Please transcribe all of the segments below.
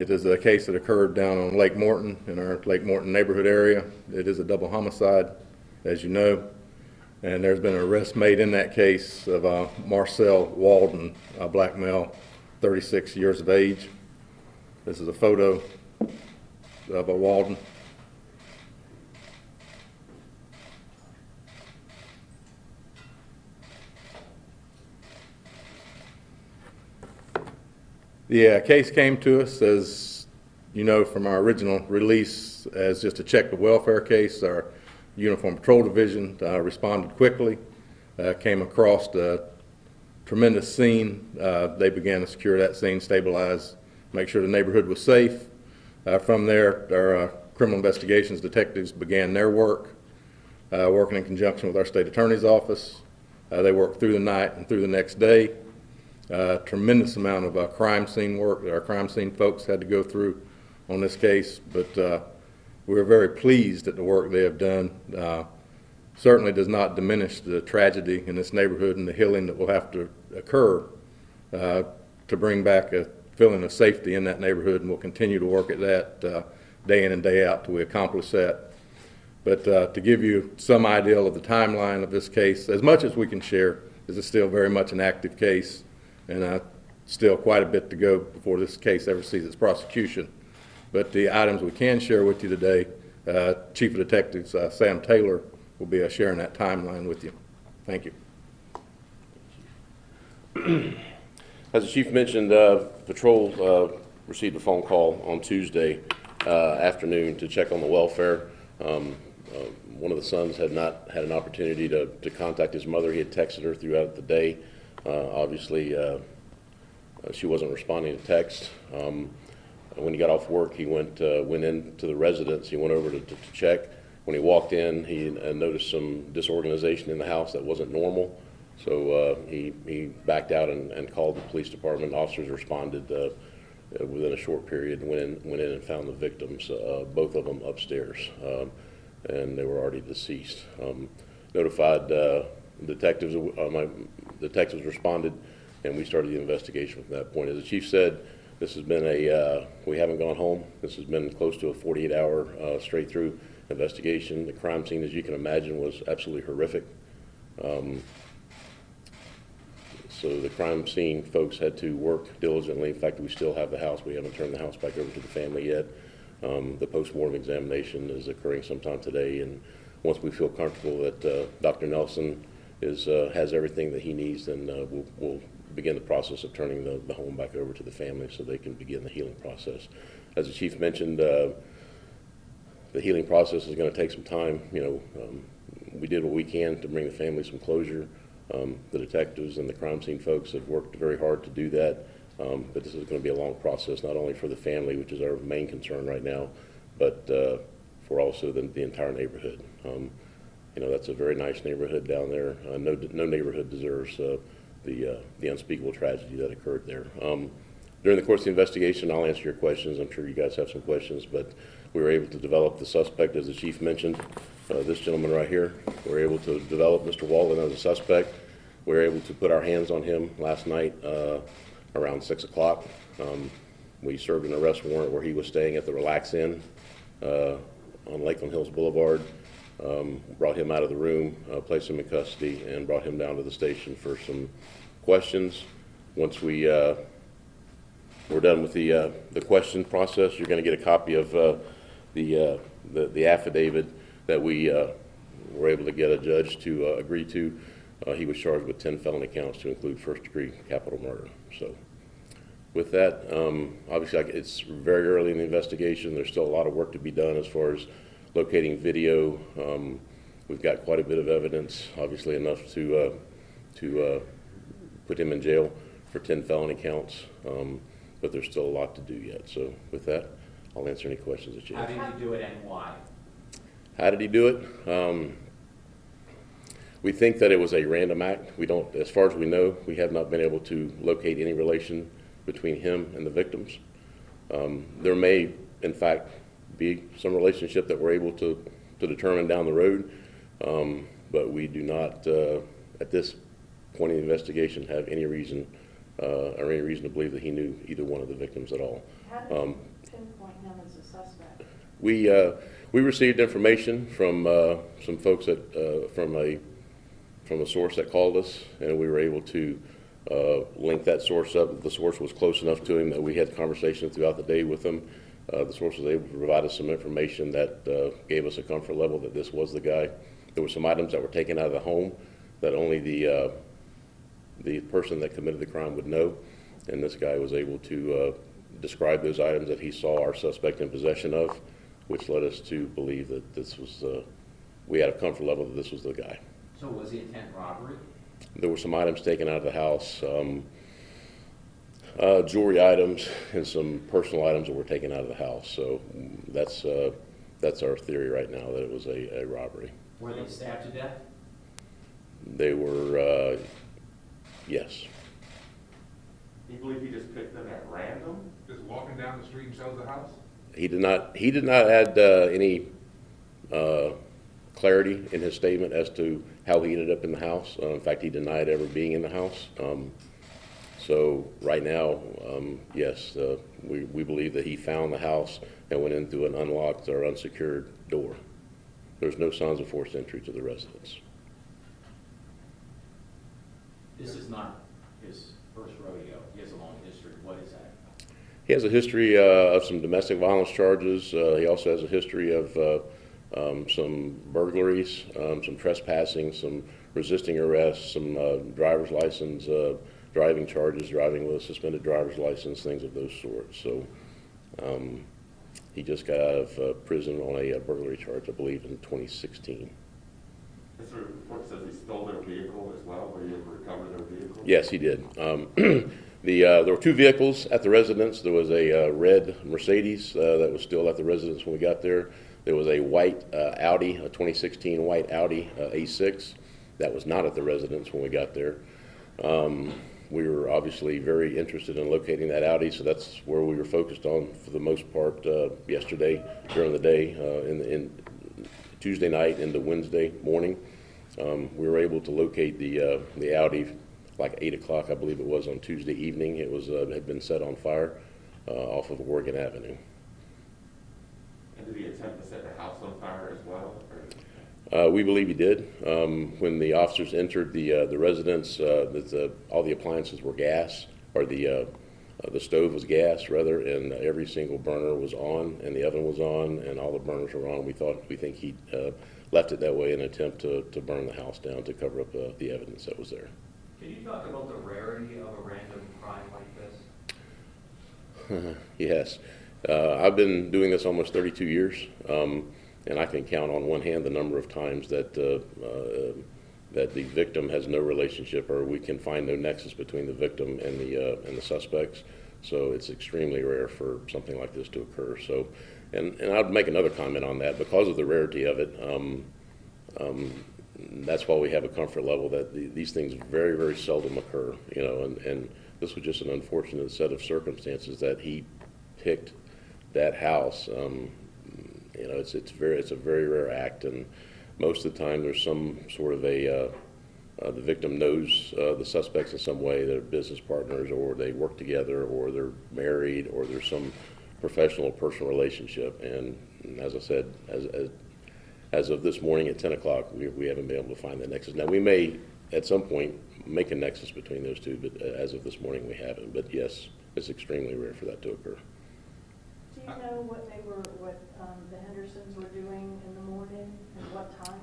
It is a case that occurred down on Lake Morton in our Lake Morton neighborhood area. It is a double homicide, as you know, and there's been an arrest made in that case of Marcel Walden, a black male, 36 years of age. This is a photo of a Walden. The case came to us, as you know, from our original release as just a check the welfare case. Our Uniform Patrol Division responded quickly, came across a tremendous scene. They began to secure that scene, stabilize, make sure the neighborhood was safe. From there, our criminal investigations detectives began their work, working in conjunction with our state attorney's office. They worked through the night and through the next day. Tremendous amount of crime scene work that our crime scene folks had to go through on this case, but we're very pleased at the work they have done. Certainly does not diminish the tragedy in this neighborhood and the healing that will have to occur to bring back a feeling of safety in that neighborhood, and we'll continue to work at that day in and day out till we accomplish that. But to give you some idea of the timeline of this case, as much as we can share, this is still very much an active case, and still quite a bit to go before this case ever sees its prosecution. But the items we can share with you today, Chief of Detectives Sam Taylor will be sharing that timeline with you. Thank you. As the Chief mentioned, Patrol received a phone call on Tuesday afternoon to check on the welfare. One of the sons had not had an opportunity to contact his mother. He had texted her throughout the day. Obviously, she wasn't responding to text. When he got off work, he went into the residence. He went over to check. When he walked in, he noticed some disorganization in the house that wasn't normal. So he backed out and called the police department. Officers responded within a short period and went in and found the victims, both of them upstairs, and they were already deceased. Notified detectives. My detectives responded, and we started the investigation from that point. As the Chief said, this has been we haven't gone home. This has been close to a 48-hour straight through investigation. The crime scene, as you can imagine, was absolutely horrific. So the crime scene folks had to work diligently. In fact, we still have the house. We haven't turned the house back over to the family yet. The post-mortem examination is occurring sometime today, and once we feel comfortable that Dr. Nelson has everything that he needs, then we'll begin the process of turning the home back over to the family so they can begin the healing process. As the Chief mentioned, the healing process is going to take some time. We did what we can to bring the family some closure. The detectives and the crime scene folks have worked very hard to do that, but this is going to be a long process, not only for the family, which is our main concern right now, but for also the entire neighborhood. That's a very nice neighborhood down there. No neighborhood deserves the unspeakable tragedy that occurred there. During the course of the investigation, I'll answer your questions. I'm sure you guys have some questions, but we were able to develop the suspect, as the Chief mentioned. This gentleman right here, we were able to develop Mr. Walden as a suspect. We were able to put our hands on him last night around 6 o'clock. We served an arrest warrant where he was staying at the Relax Inn on Lakeland Hills Boulevard. Brought him out of the room, placed him in custody, and brought him down to the station for some questions. Once we're done with the question process, you're going to get a copy of the affidavit that we were able to get a judge to agree to. He was charged with 10 felony counts to include first-degree capital murder. So with that, obviously it's very early in the investigation. There's still a lot of work to be done as far as locating video. We've got quite a bit of evidence, obviously enough to put him in jail for 10 felony counts, but there's still a lot to do yet. So with that, I'll answer any questions that you have. How did he do it and why? How did he do it? We think that it was a random act. We don't, as far as we know, we have not been able to locate any relation between him and the victims. There may, in fact, be some relationship that we're able to determine down the road, but we do not, at this point in the investigation, have any reason or any reason to believe that he knew either one of the victims at all. pinpoint him as a suspect? We received information from some folks from a source that called us, and we were able to link that source up. The source was close enough to him that we had conversations throughout the day with him. The source was able to provide us some information that gave us a comfort level that this was the guy. There were some items that were taken out of the home that only the person that committed the crime would know, and this guy was able to describe those items that he saw our suspect in possession of, which led us to believe that this was, we had a comfort level that this was the guy. So was the intent robbery? There were some items taken out of the house, jewelry items and some personal items that were taken out of the house. So that's our theory right now, that it was a robbery. Were they stabbed to death? They were, yes. You believe he just picked them at random? Just walking down the street and shows the house? He did not add any clarity in his statement as to how he ended up in the house. In fact, he denied ever being in the house. So right now, yes, we believe that he found the house and went in through an unlocked or unsecured door. There's no signs of forced entry to the residence. This is not his first rodeo. He has a long history. What is that? He has a history of some domestic violence charges. He also has a history of some burglaries, some trespassing, some resisting arrest, some driver's license, driving charges, driving with a suspended driver's license, things of those sorts. So he just got out of prison on a burglary charge, I believe, in 2016. This report says he stole their vehicle as well. Were you able to recover their vehicle? Yes, he did. There were two vehicles at the residence. There was a red Mercedes that was still at the residence when we got there. There was a white Audi, a 2016 white Audi A6 that was not at the residence when we got there. We were obviously very interested in locating that Audi, so that's where we were focused on for the most part yesterday during the day, in Tuesday night into Wednesday morning. We were able to locate the Audi like 8 o'clock, I believe it was, on Tuesday evening. It was had been set on fire off of Oregon Avenue. And did he attempt to set the house on fire as well? We believe he did. When the officers entered the residence, all the appliances were gas, or the stove was gas rather, and every single burner was on, and the oven was on, and all the burners were on. We think he left it that way in an attempt to burn the house down to cover up the evidence that was there. Can you talk about the rarity of a random crime like this? Yes. I've been doing this almost 32 years, and I can count on one hand the number of times that that the victim has no relationship, or we can find no nexus between the victim and the suspects. So it's extremely rare for something like this to occur. So, and I'd make another comment on that. Because of the rarity of it, that's why we have a comfort level that these things very, very seldom occur. You know, and this was just an unfortunate set of circumstances that he picked that house. You know, it's a very rare act, and most of the time there's some sort of the victim knows the suspects in some way. They're business partners, or they work together, or they're married, or there's some professional or personal relationship. And as I said, as of this morning at 10 o'clock, we haven't been able to find that nexus. Now, we may at some point make a nexus between those two, but as of this morning we haven't. But yes, it's extremely rare for that to occur. Do you know what the Hendersons were doing in the morning and what time?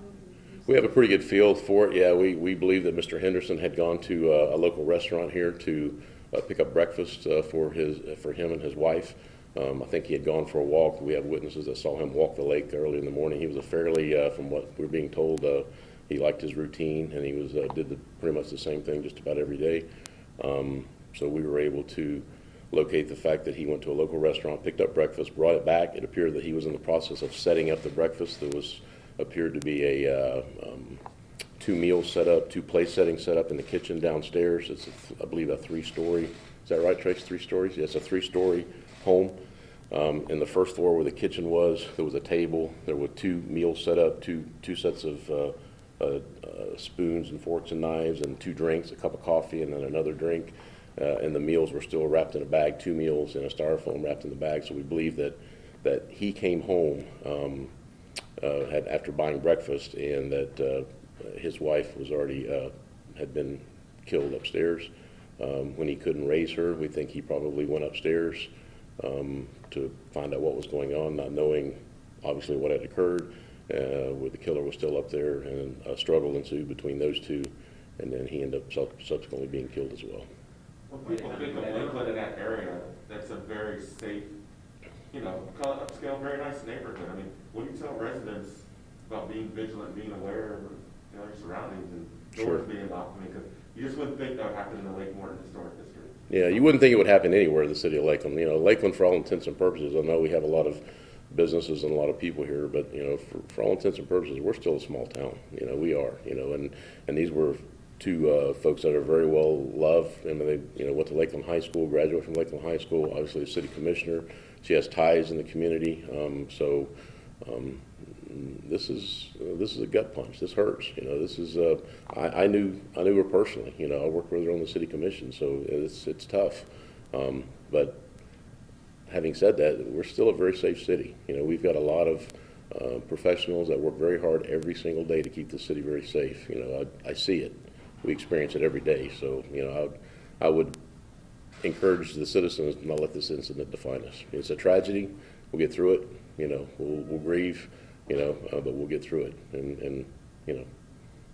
We have a pretty good feel for it. Yeah, we believe that Mr. Henderson had gone to a local restaurant here to pick up breakfast for him and his wife. I think he had gone for a walk. We have witnesses that saw him walk the lake early in the morning. He was a fairly, from what we're being told, he liked his routine, and he was did pretty much the same thing just about every day. So we were able to locate the fact that he went to a local restaurant, picked up breakfast, brought it back. It appeared that he was in the process of setting up the breakfast. There appeared to be a two place setting set up in the kitchen downstairs. It's, I believe, a 3-story. Is that right, Trace? 3 stories? Yes, a 3-story home. In the first floor where the kitchen was, there was a table. There were 2 meals set up, two sets of spoons and forks and knives, and 2 drinks, a cup of coffee and then another drink. and the meals were still wrapped in a bag, 2 meals in a styrofoam wrapped in the bag. So we believe that he came home after buying breakfast, and that his wife was already had been killed upstairs. When he couldn't raise her, we think he probably went upstairs to find out what was going on, not knowing obviously what had occurred, where the killer was still up there, and a struggle ensued between those two, and then he ended up subsequently being killed as well. Well, people think of Lakeland in that area, that's a very safe, you know, call it upscale, very nice neighborhood. I mean, what do you tell residents about being vigilant, being aware of, you know, your surroundings and doors being locked? I mean, because you just wouldn't think that would happen in the Lake Morton Historic District. Yeah, you wouldn't think it would happen anywhere in the city of Lakeland. You know, Lakeland, for all intents and purposes, I know we have a lot of businesses and a lot of people here, but, you know, for all intents and purposes, we're still a small town. You know, we are, you know, and these were two folks that are very well loved, and they, you know, went to Lakeland High School, graduated from Lakeland High School, obviously a city commissioner. She has ties in the community, this is a gut punch. This hurts. You know, this is I knew her personally. You know, I worked with her on the city commission, so it's tough. But having said that, we're still a very safe city. You know, we've got a lot of professionals that work very hard every single day to keep the city very safe. You know, I see it. We experience it every day. So, you know, I would encourage the citizens to not let this incident define us. It's a tragedy. We'll get through it. You know, we'll grieve. You know, but we'll get through it, and you know,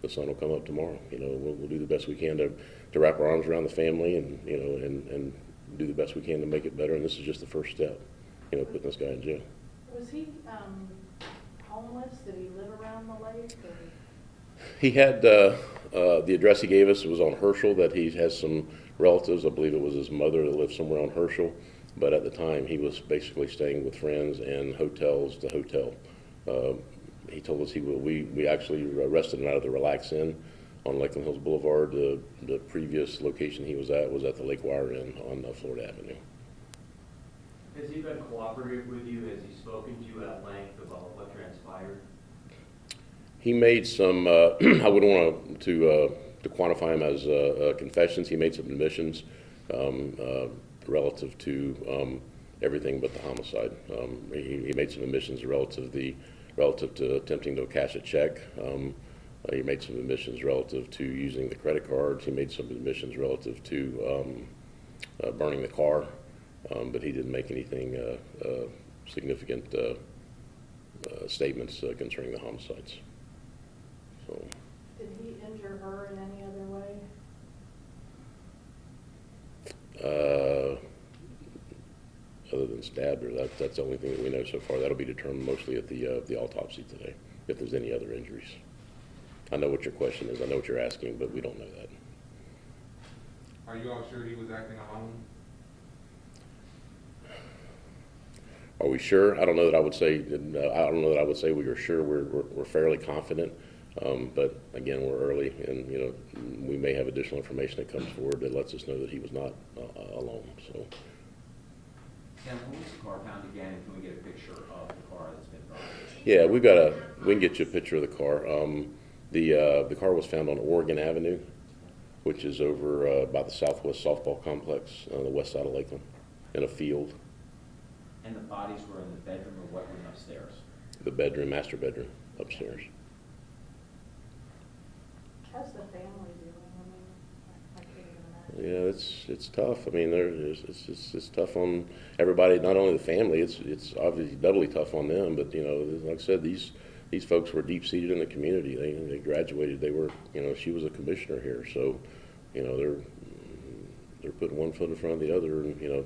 the sun will come up tomorrow. You know, we'll do the best we can to wrap our arms around the family, and you know, and do the best we can to make it better. And this is just the first step. You know, putting this guy in jail. Was he homeless? Did he live around the lake? Or? He had the address he gave us was on Herschel. That he has some relatives. I believe it was his mother that lived somewhere on Herschel. But at the time, he was basically staying with friends and hotels to hotel. He told us we actually arrested him out of the Relax Inn on Lakeland Hills Boulevard. The previous location he was at the Lake Wire Inn on Florida Avenue. Has he been cooperative with you? Has he spoken to you at length about what transpired? He made some, I wouldn't want to quantify him as confessions. He made some admissions relative to everything but the homicide. He made some admissions relative to attempting to cash a check. He made some admissions relative to using the credit cards. He made some admissions relative to burning the car, but he didn't make anything significant statements concerning the homicides. So. Did he injure her in any other way? Other than stabbed her, that's the only thing that we know so far. That'll be determined mostly at the autopsy today, if there's any other injuries. I know what your question is. I know what you're asking, but we don't know that. Are you all sure he was acting alone? Are we sure? I don't know that I would say. I don't know that I would say we are sure. We're fairly confident, but again, we're early, and you know, we may have additional information that comes forward that lets us know that he was not alone. So. Ken, when was the car found again, and can we get a picture of the car that's been burned? Yeah, we can get you a picture of the car. The car was found on Oregon Avenue, which is over by the Southwest Softball Complex on the west side of Lakeland, in a field. And the bodies were in the bedroom or what room upstairs? The bedroom, master bedroom, upstairs. How's the family doing? I can't even imagine. Yeah, it's tough. I mean, it's tough on everybody. Not only the family, it's obviously doubly tough on them. But you know, like I said, these folks were deep seated in the community. They graduated. They were, you know, she was a commissioner here, so you know they're putting one foot in front of the other, and you know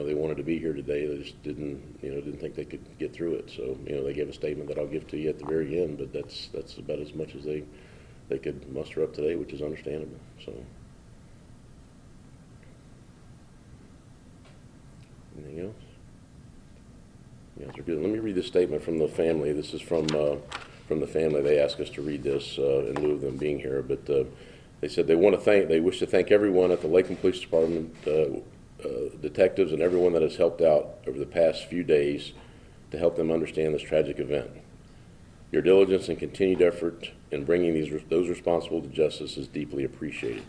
they wanted to be here today. They just didn't think they could get through it. So you know, they gave a statement that I'll give to you at the very end. But that's about as much as they could muster up today, which is understandable. So. Anything else? You guys are good. Let me read this statement from the family. This is from the family. They asked us to read this in lieu of them being here. But they said they wish to thank everyone at the Lakeland Police Department, detectives, and everyone that has helped out over the past few days to help them understand this tragic event. Your diligence and continued effort in bringing those responsible to justice is deeply appreciated.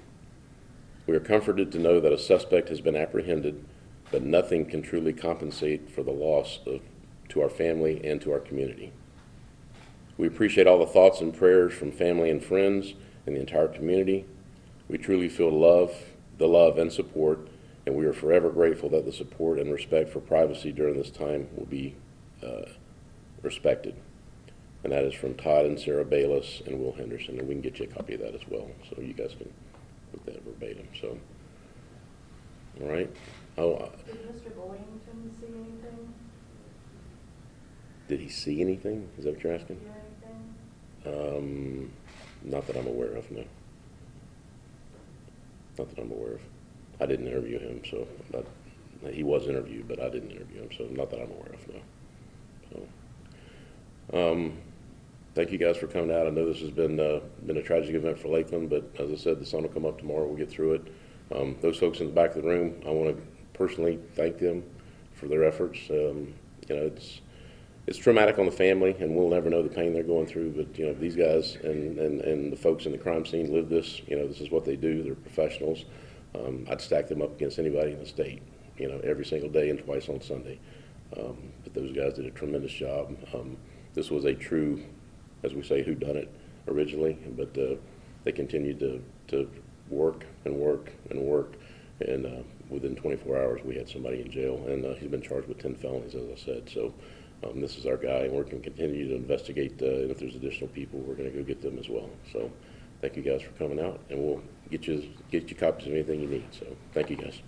We are comforted to know that a suspect has been apprehended, but nothing can truly compensate for the loss to our family and to our community. We appreciate all the thoughts and prayers from family and friends and the entire community. We truly feel the love and support, and we are forever grateful that the support and respect for privacy during this time will be respected. And that is from Todd and Sarah Bayless and Will Henderson, and we can get you a copy of that as well, so you guys can put that verbatim. So, all right. Oh, Did Mr. Boynton see anything, did he see anything? Is that what you're asking? hear anything? Not that I'm aware of, no. Not that I'm aware of. I didn't interview him, so he was interviewed, but I didn't interview him, so not that I'm aware of, no. So, thank you guys for coming out. I know this has been a tragic event for Lakeland, but as I said, the sun will come up tomorrow. We'll get through it. Those folks in the back of the room, I want to personally thank them for their efforts. You know, it's traumatic on the family, and we'll never know the pain they're going through. But you know, these guys and the folks in the crime scene live this. You know, this is what they do. They're professionals. I'd stack them up against anybody in the state. You know, every single day and twice on Sunday. But those guys did a tremendous job. This was a true, as we say, whodunit originally, but they continued to work and work and work, and within 24 hours we had somebody in jail, and he's been charged with 10 felonies, as I said. So this is our guy, and we're going to continue to investigate, and if there's additional people, we're going to go get them as well. So thank you guys for coming out, and we'll get you copies of anything you need. So thank you guys.